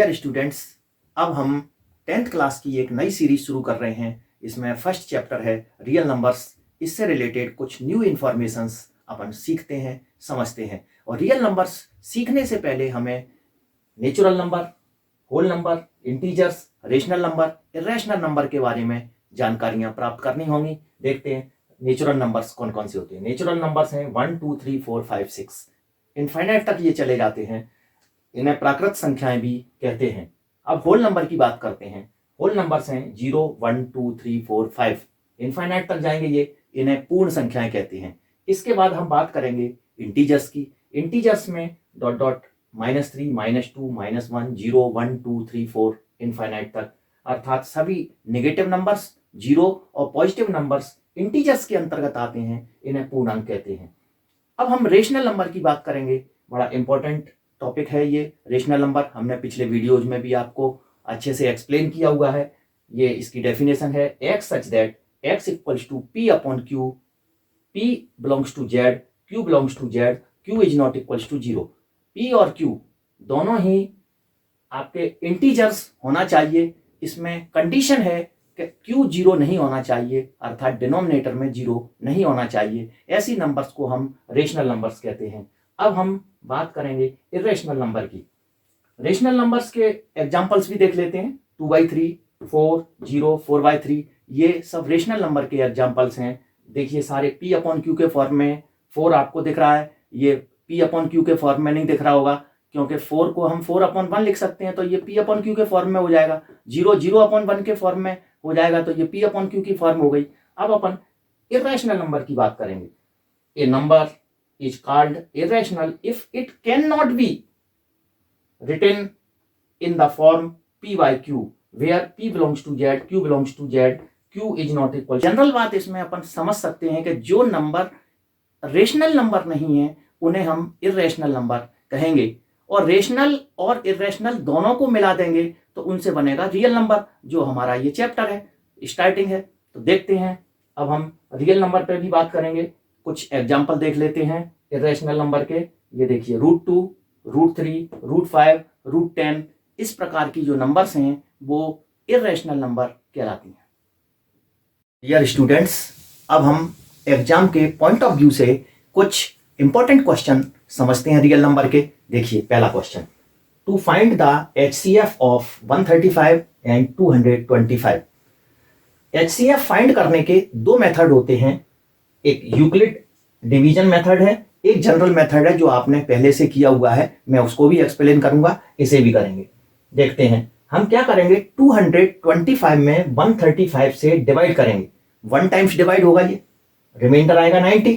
Dear students, अब हम 10th class की एक नई सीरीज शुरू कर रहे हैं। इसमें फर्स्ट चैप्टर है रियल नंबर्स। इससे रिलेटेड कुछ न्यू इन्फॉर्मेशंस अपन सीखते हैं, समझते हैं। और रियल नंबर्स सीखने से पहले हमें natural number, whole number, integers, rational number, irrational number के बारे में जानकारियां प्राप्त करनी होंगी। देखते हैं नेचुरल नंबर्स कौन कौन से होते हैं। नेचुरल नंबर्स हैं 1 2 3 4 5 6, इनफाइनाइट तक ये चले जाते हैं। इन्हें प्राकृत संख्याएं भी कहते हैं। अब होल नंबर की बात करते हैं। होल नंबर्स हैं 0 1 2 3 4 5, इनफाइनाइट तक जाएंगे ये, इन्हें पूर्ण संख्याएं कहते हैं। इसके बाद हम बात करेंगे इंटीजर्स की। इंटीजर्स में डॉट डॉट -3 -2 -1 0 1 2 3 4 इनफाइनाइट तक, अर्थात सभी नेगेटिव नंबर्स, जीरो और पॉजिटिव नंबर्स इंटीजर्स के अंतर्गत आते हैं, इन्हें पूर्णांक कहते हैं। अब हम रेशनल नंबर की बात करेंगे। बड़ा इंपॉर्टेंट टॉपिक है ये रेशनल नंबर। हमने पिछले वीडियोज में भी आपको अच्छे से एक्सप्लेन किया हुआ है। ये इसकी डेफिनेशन है x such that x equals to p upon q, p belongs to z, q belongs to z, q is not equals to 0। p और q दोनों ही आपके इंटीजर्स होना चाहिए। इसमें कंडीशन है कि q 0 नहीं होना चाहिए, अर्थात डिनोमिनेटर में 0 नहीं होना चाहिए। ऐसी नंबर्स को हम रेशनल नंबर्स कहते हैं। अब हम बात करेंगे इर्रेशनल नंबर की। रेशनल नंबर्स के एग्जांपल्स भी देख लेते हैं। 2/3, 4, 0, 4/3, ये सब रेशनल नंबर के एग्जांपल्स हैं। देखिए सारे p अपॉन क्यू के फॉर्म में। 4 आपको दिख रहा है, ये p अपॉन क्यू के फॉर्म में नहीं दिख रहा होगा, क्योंकि 4 को हम 4 अपॉन 1 लिख सकते हैं, तो ये p अपॉन क्यू के फॉर्म में हो जाएगा। 0 0 अपॉन 1 के फॉर्म में हो जाएगा, तो ये p अपॉन क्यू की फॉर्म हो गई। अब अपन इर्रेशनल नंबर की बात करेंगे। ए number is called irrational if it cannot be written in the form p by q, where p belongs to z, q belongs to z, q is not equal। General बात इसमें अपन समझ सकते हैं कि जो नंबर रेशनल नंबर नहीं है उन्हें हम इर्रेशनल नंबर कहेंगे, और रेशनल और इर्रेशनल दोनों को मिला देंगे तो उनसे बनेगा रियल नंबर, जो हमारा ये चैप्टर है, स्टार्टिंग है। तो देखते हैं, अब हम रियल नंबर पे भी बात करेंगे। कुछ एग्जाम्पल देख लेते हैं इर्रेशनल नंबर के। ये देखिए √2, √3, √5, √10, इस प्रकार की जो नंबर्स हैं वो इर्रेशनल नंबर कहलाती हैं। डियर स्टूडेंट्स, अब हम एग्जाम के पॉइंट ऑफ व्यू से कुछ इंपॉर्टेंट क्वेश्चन समझते हैं रियल नंबर के। देखिए पहला question, to find the HCF of 135 and 225। HCF find करने के दो मेथड होते हैं। एक यूक्लिड डिवीजन मेथड है, एक जनरल मेथड है जो आपने पहले से किया हुआ है। मैं उसको भी एक्सप्लेन करूंगा, इसे भी करेंगे। देखते हैं हम क्या करेंगे। 225 में 135 से डिवाइड करेंगे। 1 टाइम्स डिवाइड होगा, ये रिमाइंडर आएगा 90।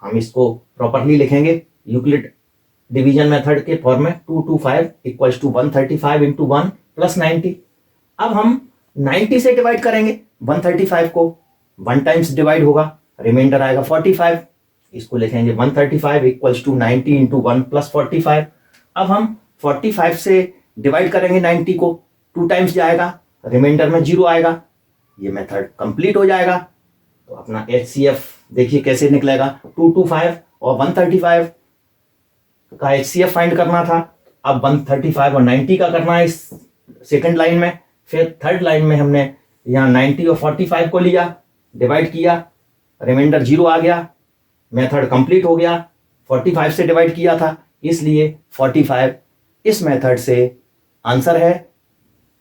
हम इसको प्रॉपरली लिखेंगे यूक्लिड डिवीजन मेथड के फॉर्म में। 225 इक्वल्स टू 135 इंटू 1 प्लस 90। अब हम 90 से डिवाइड करेंगे 135 को। 1 टाइम्स डिवाइड होगा, रिमाइंडर आएगा 45। इसको लिखेंगे 135 इक्वल्स टू 90 इंटू 1 प्लस 45। अब हम 45 से डिवाइड करेंगे 90 को, 2 टाइम्स जाएगा, रिमाइंडर में 0 आएगा। ये मेथड कंप्लीट हो जाएगा। तो अपना HCF देखिए कैसे निकलेगा। 225 और 135 का HCF फाइंड करना था। अब 135 और 90 का करना है इस सेकंड लाइन में। फिर थर्ड लाइन में हमने यहाँ 90 और 45 को लिया, डिवाइड किया, रिमाइंडर 0 आ गया, मेथड कंप्लीट हो गया। 45 से डिवाइड किया था, इसलिए 45 इस मेथड से आंसर है।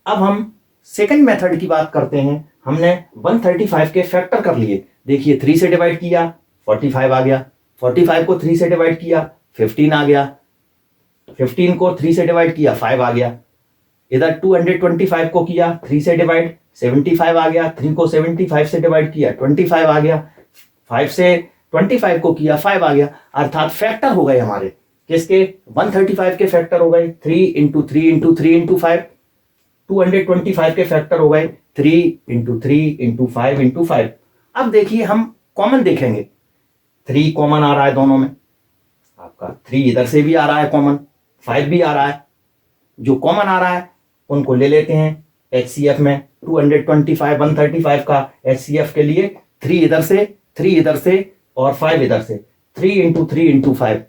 अब हम सेकंड मेथड की बात करते हैं। हमने 135 के फैक्टर कर लिए। देखिए 3 से डिवाइड किया, 45 आ गया। 45 को 3 से डिवाइड किया, 15 आ गया। 15 को 3 से डिवाइड किया, 5 आ गया। इधर 225 को किया 3 से डिवाइड, 75 आ गया। 3 को 75 से डिवाइड किया, 25 आ गया। 5 से 25 को किया, 5 आ गया। अर्थात फैक्टर हो गए हमारे किसके, 135 के फैक्टर हो गए 3 इंटू 3 इंटू 3 इंटू 5। 225 के फैक्टर हो गए 3 इंटू 3 इंटू 5 इंटू 5। अब देखिए हम कॉमन देखेंगे। 3 कॉमन आ रहा है दोनों में, आपका 3 इधर से भी आ रहा है कॉमन, 5 भी आ रहा है। जो कॉमन आ रहा है उनको ले लेते हैं HCF में। 225 135 का HCF के लिए 3 इधर से, 3 इधर से और 5 इधर से। 3 इंटू 3 इंटू 5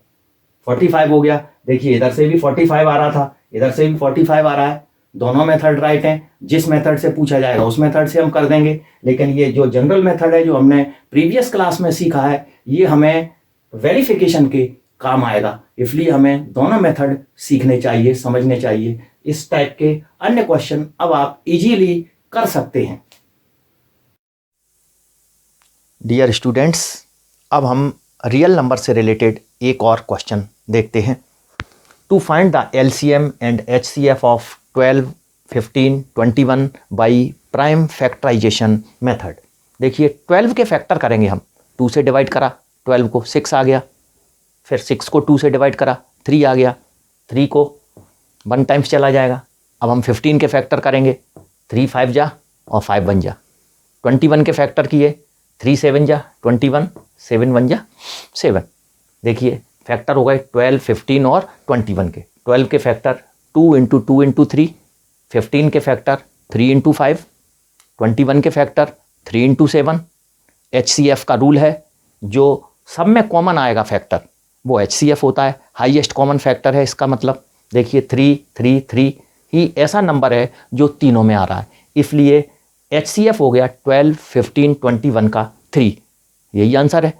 45 हो गया। देखिए इधर से भी 45 आ रहा था, इधर से भी 45 आ रहा है, दोनों मेथड राइट हैं। जिस मेथड से पूछा जाएगा उस मेथड से हम कर देंगे, लेकिन ये जो जनरल मेथड है जो हमने प्रीवियस क्लास में सीखा है ये हमें वेरिफिकेशन के काम आएगा, इसलिए हमें दोनों मेथड सीखने चाहिए, समझने चाहिए। इस टाइप के अन्य क्वेश्चन अब आप इजीली कर सकते हैं। डियर स्टूडेंट्स, अब हम रियल नंबर से रिलेटेड एक और क्वेश्चन देखते हैं। To find the LCM and HCF of 12, 15, 21 by prime factorisation method. देखिए 12 के फैक्टर करेंगे हम, 2 से डिवाइड करा 12 को 6 आ गया, फिर 6 को 2 से डिवाइड करा 3 आ गया, 3 को 1 टाइम्स चला जाएगा। अब हम 15 के फैक्टर करेंगे, 3 5 जा और 5 1 जा। 21 के फैक्टर किए, 3 7 जा 21, 7 1 जा 7। देखिए फैक्टर हो गए 12, 15 और 21 के। 12 के फैक्टर 2 × 2 × 3, 15 के फैक्टर 3 × 5, 21 के फैक्टर 3 × 7। HCF का रूल है, जो सब में कॉमन आएगा फैक्टर वो HCF होता है, हाईएस्ट कॉमन फैक्टर है। इसका मतलब देखिए 3 3 3 ही ऐसा नंबर है जो तीनों में आ रहा है, इसलिए HCF हो गया 12, 15, 21 का 3। यही आंसर है।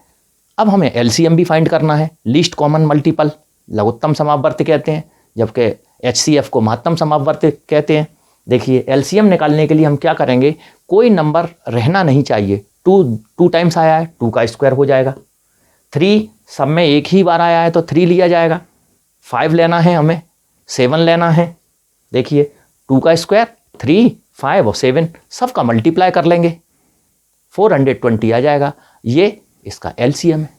अब हमें LCM भी फाइंड करना है, लीस्ट कॉमन मल्टीपल, लघुत्तम समापवर्ती कहते हैं, जबकि HCF को महत्तम समापवर्ती कहते हैं। देखिए LCM निकालने के लिए हम क्या करेंगे, कोई नंबर रहना नहीं चाहिए। 2 टाइम्स आया है, 2 का स्क्वायर हो जाएगा। 3 सब में एक ही बार आया है तो 3 लिया जाएगा। 5 लेना है हमें, 7 लेना है। देखिए 2 का स्क्वायर 3, 5 और 7 सबका मल्टीप्लाई कर लेंगे, 420 आ जाएगा। ये इसका LCM है।